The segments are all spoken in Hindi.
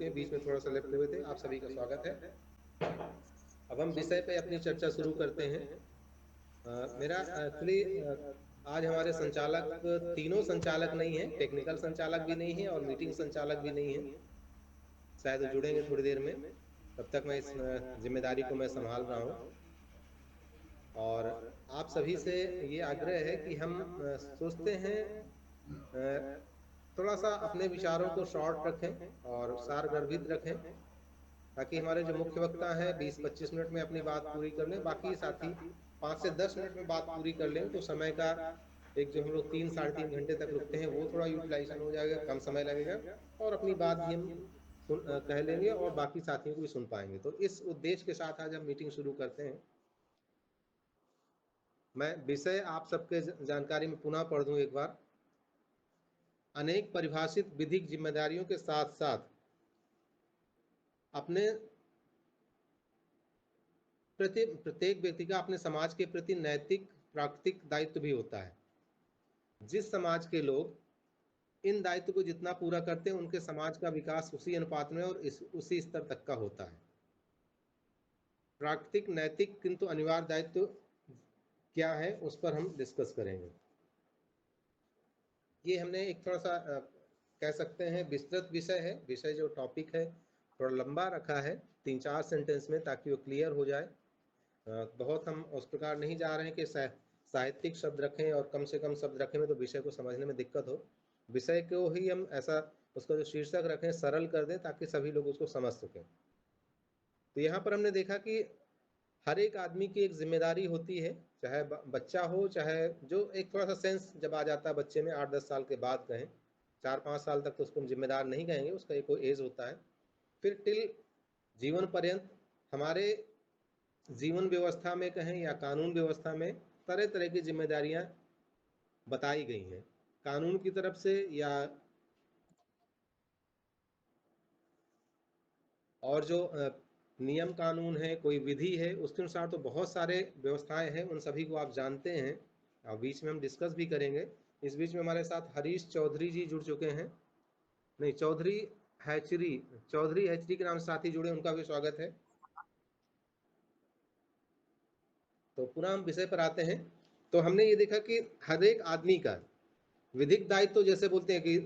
चुके हैं, बीच में थोड़ा सा लेफ्ट हुए थे। आप सभी का स्वागत है। अब हम विषय पे अपनी चर्चा शुरू करते हैं। मेरा एक्चुअली आज हमारे संचालक, तीनों संचालक नहीं है, टेक्निकल संचालक भी नहीं है और मीटिंग संचालक भी नहीं है। शायद वो जुड़ेंगे थोड़ी देर में, तब तक मैं इस जिम्मेदारी को मैं संभाल रहा हूँ। और आप सभी से ये आग्रह है कि हम सोचते हैं थोड़ा सा अपने विचारों को शॉर्ट रखें और सारगर्भित रखें, ताकि हमारे जो मुख्य वक्ता हैं 20-25 मिनट में अपनी बात पूरी कर लें, बाकी साथी 5 से 10 मिनट में बात पूरी कर लें, तो समय का एक जो हम लोग 3-3.5 घंटे तक रुकते हैं वो थोड़ा यूटिलाइजेशन हो जाएगा, कम समय लगेगा और अपनी बात भी हम कह लेंगे और बाकी साथियों को भी सुन पाएंगे। तो इस उद्देश्य के साथ आज हम मीटिंग शुरू करते हैं। मैं विषय आप सबके जानकारी में पुनः पढ़ दूं एक बार। अनेक परिभाषित विधिक जिम्मेदारियों के साथ साथ अपने प्रत्येक व्यक्ति का अपने समाज के प्रति नैतिक प्राकृतिक दायित्व भी होता है। जिस समाज के लोग इन दायित्व को जितना पूरा करते हैं, उनके समाज का विकास उसी अनुपात में और उसी स्तर तक का होता है। प्राकृतिक, नैतिक किंतु अनिवार्य दायित्व क्या है, उस पर हम डिस्कस करेंगे। ये हमने एक थोड़ा सा कह सकते हैं विस्तृत विषय है। विषय जो टॉपिक है थोड़ा लंबा रखा है 3-4 सेंटेंस में, ताकि वो क्लियर हो जाए। बहुत हम उस प्रकार नहीं जा रहे हैं कि साहित्यिक शब्द रखें और कम से कम शब्द रखें में तो विषय को समझने में दिक्कत हो। विषय को ही हम ऐसा उसका जो शीर्षक रखें सरल कर दें, ताकि सभी लोग उसको समझ सकें। तो यहाँ पर हमने देखा कि हर एक आदमी की एक जिम्मेदारी होती है, चाहे बच्चा हो, चाहे जो एक थोड़ा सा सेंस जब आ जाता है बच्चे में 8-10 साल के बाद कहें, 4-5 साल तक तो उसको हम जिम्मेदार नहीं कहेंगे, उसका एक एज होता है। फिर टिल जीवन पर्यंत हमारे जीवन व्यवस्था में कहें या कानून व्यवस्था में तरह तरह की जिम्मेदारियां बताई गई हैं, कानून की तरफ से या और जो नियम कानून है, कोई विधि है, उसके अनुसार तो बहुत सारे व्यवस्थाएं हैं, उन सभी को आप जानते हैं और बीच में हम डिस्कस भी करेंगे। इस बीच में हमारे साथ हरीश चौधरी जी जुड़ चुके हैं, नहीं चौधरी हैचरी के नाम से साथी जुड़े, उनका भी स्वागत है। तो पुनः हम विषय पर आते हैं। तो हमने ये देखा कि हर एक आदमी का विधिक दायित्व, तो जैसे बोलते हैं कि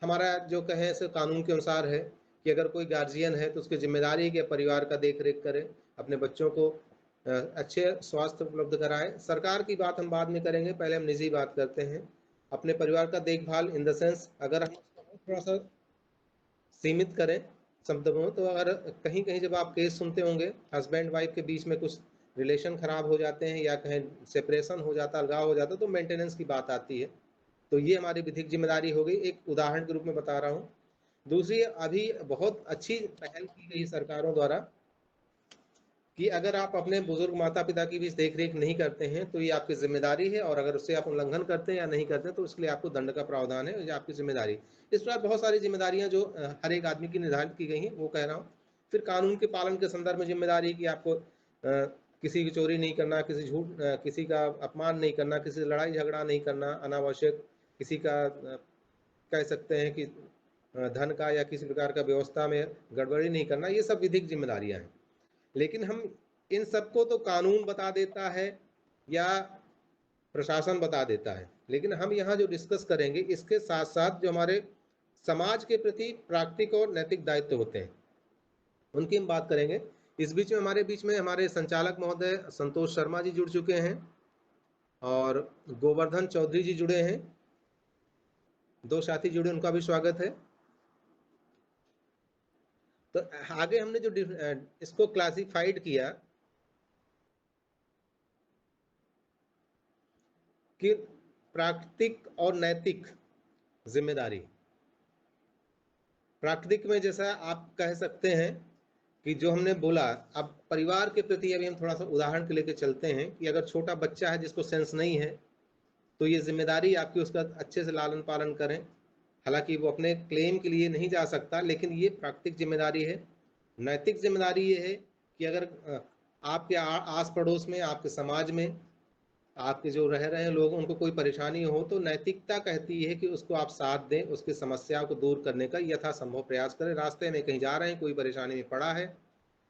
हमारा जो कहें से कानून के अनुसार है कि अगर कोई गार्जियन है तो उसकी जिम्मेदारी है कि परिवार का देख रेख करे, अपने बच्चों को अच्छे स्वास्थ्य उपलब्ध कराएं। सरकार की बात हम बाद में करेंगे, पहले हम निजी बात करते हैं। अपने परिवार का देखभाल इन द सेंस, अगर हम थोड़ा सा सीमित करें शब्द में, तो अगर कहीं कहीं जब आप केस सुनते होंगे हस्बैंड वाइफ के बीच में कुछ रिलेशन खराब हो जाते हैं या कहें सेपरेशन हो जाता, अलगाव हो जाता, तो मेंटेनेंस की बात आती है। तो ये हमारी विधिक जिम्मेदारी हो गई, एक उदाहरण के रूप में बता रहा हूँ। दूसरी, अभी बहुत अच्छी पहल की गई सरकारों द्वारा कि अगर आप अपने बुजुर्ग माता पिता की भी देख रेख नहीं करते हैं तो ये आपकी जिम्मेदारी है, और अगर उससे आप उल्लंघन करते हैं या नहीं करते तो उसके लिए आपको दंड का प्रावधान है, ये आपकी जिम्मेदारी। इस प्रकार बहुत सारी जिम्मेदारियां जो हर एक आदमी की निर्धारित की गई हैं, वो कह रहा हूँ। फिर कानून के पालन के संदर्भ में जिम्मेदारी कि आपको किसी की चोरी नहीं करना, किसी का अपमान नहीं करना, किसी से लड़ाई झगड़ा नहीं करना, अनावश्यक किसी का कह सकते हैं कि धन का या किसी प्रकार का व्यवस्था में गड़बड़ी नहीं करना। ये सब विधिक जिम्मेदारियां हैं। लेकिन हम इन सबको तो कानून बता देता है या प्रशासन बता देता है, लेकिन हम यहाँ जो डिस्कस करेंगे इसके साथ साथ जो हमारे समाज के प्रति प्राकृतिक और नैतिक दायित्व होते हैं, उनकी हम बात करेंगे। इस बीच में हमारे बीच में हमारे संचालक महोदय संतोष शर्मा जी जुड़ चुके हैं और गोवर्धन चौधरी जी जुड़े हैं, 2 साथी जुड़े, उनका भी स्वागत है। तो आगे हमने जो इसको क्लासिफाइड किया कि प्राकृतिक और नैतिक जिम्मेदारी। प्राकृतिक में जैसा आप कह सकते हैं कि जो हमने बोला, अब परिवार के प्रति अभी हम थोड़ा सा उदाहरण के लेके चलते हैं कि अगर छोटा बच्चा है जिसको सेंस नहीं है, तो ये जिम्मेदारी आपकी उसका अच्छे से लालन पालन करें। हालांकि वो अपने क्लेम के लिए नहीं जा सकता, लेकिन ये प्राकृतिक जिम्मेदारी है। नैतिक जिम्मेदारी ये है कि अगर आपके आस पड़ोस में, आपके समाज में आपके जो रह रहे हैं लोग, उनको कोई परेशानी हो तो नैतिकता कहती है कि उसको आप साथ दें, उसकी समस्या को दूर करने का यथासंभव प्रयास करें। रास्ते में कहीं जा रहे हैं, कोई परेशानी में पड़ा है,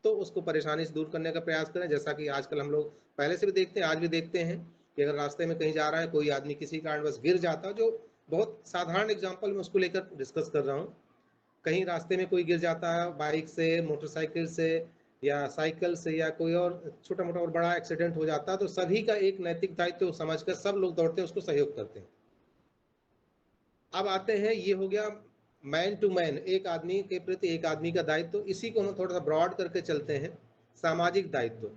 तो उसको परेशानी से दूर करने का प्रयास करें। जैसा कि आजकल हम लोग पहले से भी देखते हैं, आज भी देखते हैं कि अगर रास्ते में कहीं जा रहा है, कोई आदमी किसी कारणवश गिर जाता है, जो बहुत साधारण एग्जाम्पल मैं उसको लेकर डिस्कस कर रहा हूँ। कहीं रास्ते में कोई गिर जाता है, बाइक से, मोटरसाइकिल से या साइकिल से, या कोई और छोटा मोटा और बड़ा एक्सीडेंट हो जाता है, तो सभी का एक नैतिक दायित्व समझकर सब लोग दौड़ते हैं, उसको सहयोग करते हैं। अब आते हैं, ये हो गया मैन टू मैन, एक आदमी के प्रति एक आदमी का दायित्व। इसी को हम थोड़ा सा ब्रॉड करके चलते हैं, सामाजिक दायित्व।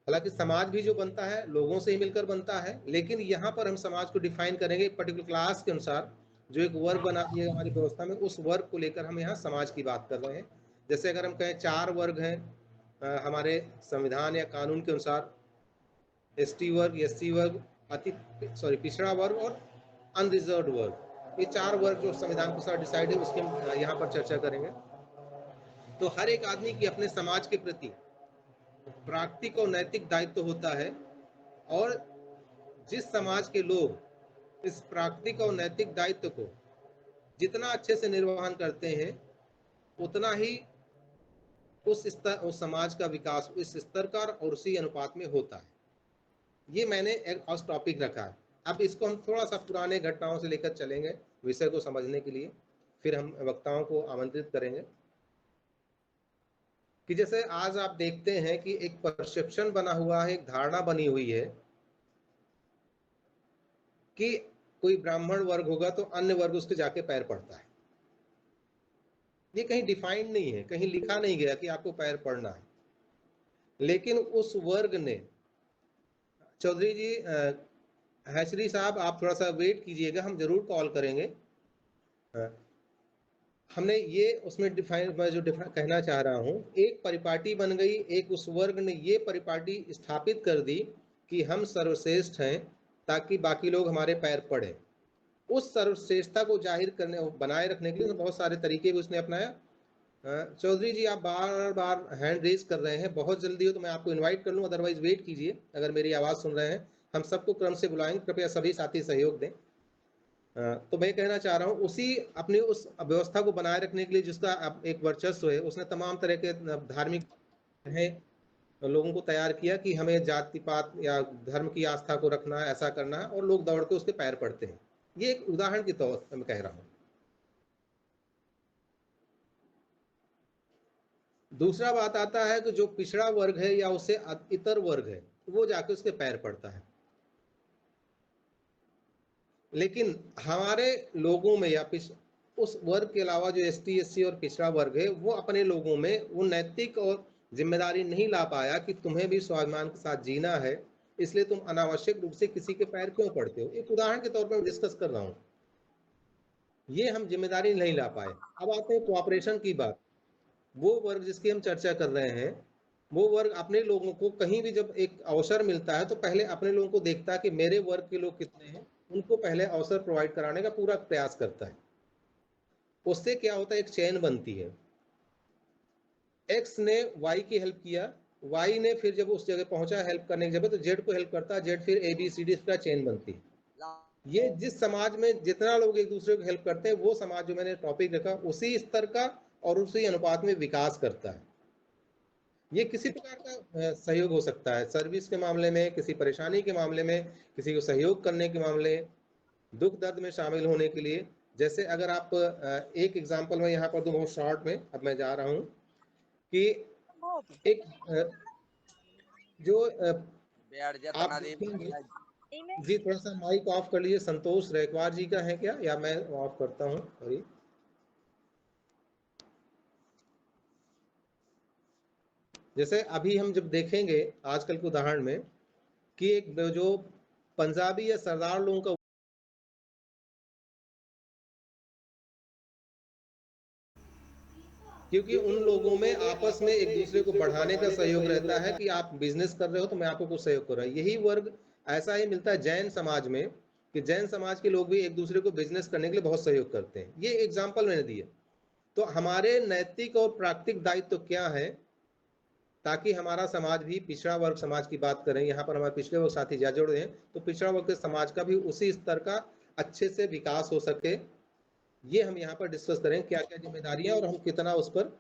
हालांकि समाज भी जो बनता है लोगों से ही मिलकर बनता है, लेकिन यहाँ पर हम समाज को डिफाइन करेंगे एक पर्टिकुलर क्लास के अनुसार, जो एक वर्ग बना दिया हमारी व्यवस्था में, उस वर्ग को लेकर हम यहाँ समाज की बात कर रहे हैं। जैसे अगर हम कहें 4 वर्ग हैं हमारे संविधान या कानून के अनुसार, एसटी वर्ग, एससी वर्ग, पिछड़ा वर्ग और अनरिजर्व वर्ग। ये 4 वर्ग जो संविधान के अनुसार डिसाइड है, उसके हम यहाँ पर चर्चा करेंगे। तो हर एक आदमी की अपने समाज के प्रति प्राकृतिक और नैतिक दायित्व होता है, और जिस समाज के लोग इस प्राकृतिक और नैतिक दायित्व को जितना अच्छे से निर्वहन करते हैं, उतना ही उस समाज का विकास उस स्तर का और उसी अनुपात में होता है। ये मैंने एक और टॉपिक रखा है। अब इसको हम थोड़ा सा पुराने घटनाओं से लेकर चलेंगे विषय को समझने के लिए, फिर हम वक्ताओं को आमंत्रित करेंगे। कि जैसे आज आप देखते हैं कि एक परसेप्शन बना हुआ है, एक धारणा बनी हुई है कि कोई ब्राह्मण वर्ग होगा तो अन्य वर्ग उसके जाके पैर पड़ता है। ये कहीं डिफाइंड नहीं है, कहीं लिखा नहीं गया कि आपको पैर पड़ना है, लेकिन उस वर्ग ने, चौधरी जी हैचरी साहब आप थोड़ा सा वेट कीजिएगा, हम जरूर कॉल करेंगे। हमने ये उसमें डिफाइन, मैं जो कहना चाह रहा हूँ, एक परिपाटी बन गई, एक उस वर्ग ने ये परिपाटी स्थापित कर दी कि हम सर्वश्रेष्ठ हैं, ताकि बाकी लोग हमारे पैर पड़े। उस सर्वश्रेष्ठता को जाहिर करने, बनाए रखने के लिए बहुत सारे तरीके भी उसने अपनाया। चौधरी जी आप बार बार हैंड रेज कर रहे हैं, बहुत जल्दी हो तो मैं आपको इनवाइट कर लूँ, अदरवाइज वेट कीजिए। अगर मेरी आवाज़ सुन रहे हैं, हम सबको क्रम से बुलाएंगे, कृपया सभी साथी सहयोग दें। तो मैं कहना चाह रहा हूँ, उसी अपनी उस व्यवस्था को बनाए रखने के लिए जिसका एक वर्चस्व है, उसने तमाम तरह के धार्मिक है लोगों को तैयार किया कि हमें जाति पात या धर्म की आस्था को रखना है, ऐसा करना है, और लोग दौड़ के उसके पैर पड़ते हैं। ये एक उदाहरण के तौर पर मैं कह रहा हूँ। दूसरा बात आता है कि जो पिछड़ा वर्ग है या उससे इतर वर्ग है, वो जाके उसके पैर पड़ता है। लेकिन हमारे लोगों में या उस वर्ग के अलावा जो एसटी एससी और पिछड़ा वर्ग है, वो अपने लोगों में वो नैतिक और जिम्मेदारी नहीं ला पाया कि तुम्हें भी स्वाभिमान के साथ जीना है, इसलिए तुम अनावश्यक रूप से किसी के पैर क्यों पड़ते हो। एक उदाहरण के तौर पर डिस्कस कर रहा हूँ, ये हम जिम्मेदारी नहीं ला पाए। अब आते हैं कोऑपरेशन की बात। वो वर्ग जिसकी हम चर्चा कर रहे हैं, वो वर्ग अपने लोगों को कहीं भी जब एक अवसर मिलता है तो पहले अपने लोगों को देखता है कि मेरे वर्ग के लोग कितने हैं, उनको पहले अवसर प्रोवाइड कराने का पूरा प्रयास करता है। उससे क्या होता है, एक चेन बनती है। एक्स ने वाई की हेल्प किया, वाई ने फिर जब उस जगह पहुंचा हेल्प करने की जगह, तो जेड को हेल्प करता है, जेड फिर ए बी सी डी का चेन बनती है। ये जिस समाज में जितना लोग एक दूसरे को हेल्प करते हैं, वो समाज जो मैंने टॉपिक रखा उसी स्तर का और उसी अनुपात में विकास करता है। ये किसी प्रकार का सहयोग हो सकता है, सर्विस के मामले में, किसी परेशानी के मामले में, किसी को सहयोग करने के मामले, दुख दर्द में शामिल होने के लिए। जैसे अगर आप एक एग्जांपल में यहाँ पर दूं बहुत शॉर्ट में, अब मैं जा रहा हूँ कि एक जो आप देखेंगे जी, थोड़ा सा माइक ऑफ कर लीजिए। संतोष रैकवार जी का है क्या, या मैं ऑफ करता हूँ? सॉरी। जैसे अभी हम जब देखेंगे आजकल के उदाहरण में कि एक जो पंजाबी या सरदार लोगों का, क्योंकि उन लोगों में आपस में एक दूसरे को बढ़ाने का सहयोग रहता है कि आप बिजनेस कर रहे हो तो मैं आपको कुछ सहयोग कर रहा हूँ। यही वर्ग ऐसा ही मिलता है जैन समाज में, कि जैन समाज के लोग भी एक दूसरे को बिजनेस करने के लिए बहुत सहयोग करते हैं। ये एग्जाम्पल मैंने दिया। तो हमारे नैतिक और प्राकृतिक दायित्व तो क्या है, ताकि हमारा समाज भी, पिछड़ा वर्ग समाज की बात करें, यहाँ पर हमारे पिछड़े वर्ग साथी ज्यादा जुड़े हैं, तो पिछड़ा वर्ग के समाज का भी उसी स्तर का अच्छे से विकास हो सके। ये हम यहाँ पर डिस्कस करें क्या क्या जिम्मेदारियां और हम कितना उस पर